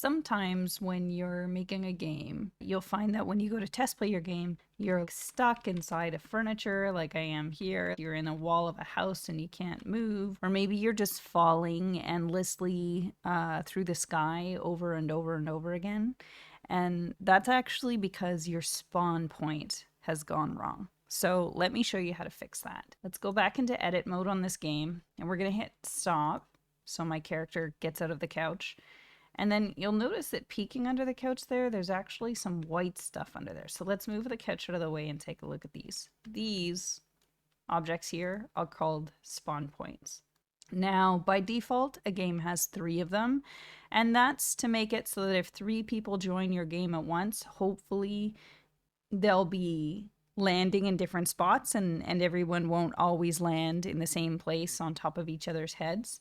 Sometimes when you're making a game, you'll find that when you go to test play your game, you're stuck inside of furniture like I am here. You're in a wall of a house and you can't move. Or maybe you're just falling endlessly through the sky over and over and over again. And that's actually because your spawn point has gone wrong. So let me show you how to fix that. Let's go back into edit mode on this game and we're going to hit stop so my character gets out of the couch. And then you'll notice that peeking under the couch there's actually some white stuff under there. So let's move the couch out of the way and take a look at these. These objects here are called spawn points. Now, by default, a game has 3 of them, and that's to make it so that if 3 people join your game at once, hopefully they'll be landing in different spots and everyone won't always land in the same place on top of each other's heads.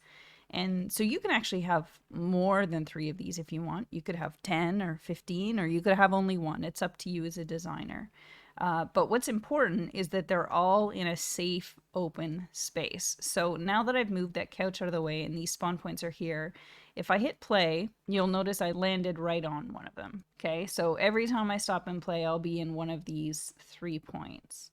And so you can actually have more than 3 of these if you want. You could have 10 or 15, or you could have only 1. It's up to you as a designer. But what's important is that they're all in a safe, open space. So now that I've moved that couch out of the way and these spawn points are here, if I hit play, you'll notice I landed right on one of them. Okay, so every time I stop and play, I'll be in one of these 3 points.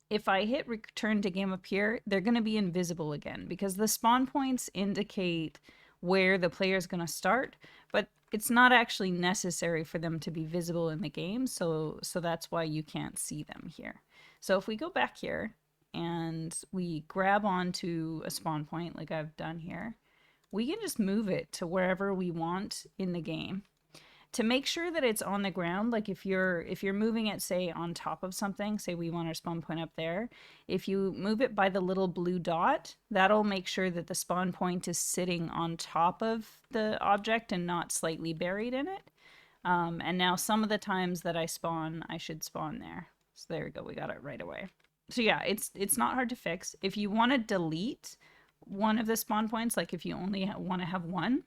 If I hit return to game up here, they're going to be invisible again because the spawn points indicate where the player is going to start, but it's not actually necessary for them to be visible in the game, so that's why you can't see them here. So if we go back here and we grab onto a spawn point like I've done here, we can just move it to wherever we want in the game. To make sure that it's on the ground, like if you're moving it, say, on top of something, say we want our spawn point up there, if you move it by the little blue dot, that'll make sure that the spawn point is sitting on top of the object and not slightly buried in it. And now some of the times that I spawn, I should spawn there. So there we go, we got it right away. So yeah, it's not hard to fix. If you want to delete one of the spawn points, like if you only want to have one,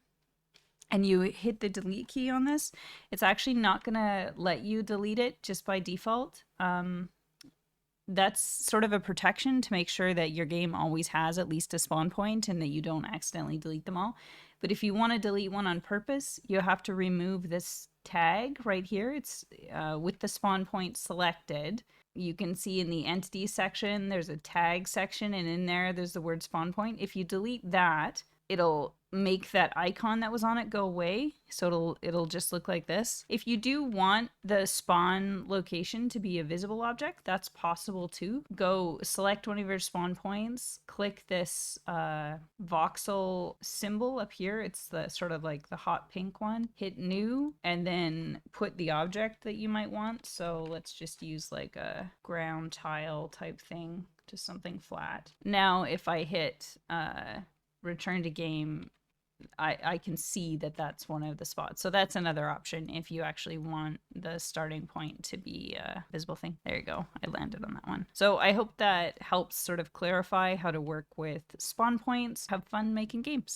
and you hit the delete key on this, it's actually not going to let you delete it just by default. That's sort of a protection to make sure that your game always has at least a spawn point and that you don't accidentally delete them all. But if you want to delete one on purpose, you have to remove this tag right here. It's with the spawn point selected. You can see in the entity section, there's a tag section, and in there, there's the word spawn point. If you delete that, it'll make that icon that was on it go away, so it'll just look like this. If you do want the spawn location to be a visible object, that's possible too. Go select one of your spawn points, click this voxel symbol up here. It's the sort of like the hot pink one. Hit new and then put the object that you might want. So let's just use like a ground tile type thing, just something flat. Now if I hit return to game, I can see that that's one of the spots. So that's another option if you actually want the starting point to be a visible thing. There you go. I landed on that one. So I hope that helps sort of clarify how to work with spawn points. Have fun making games.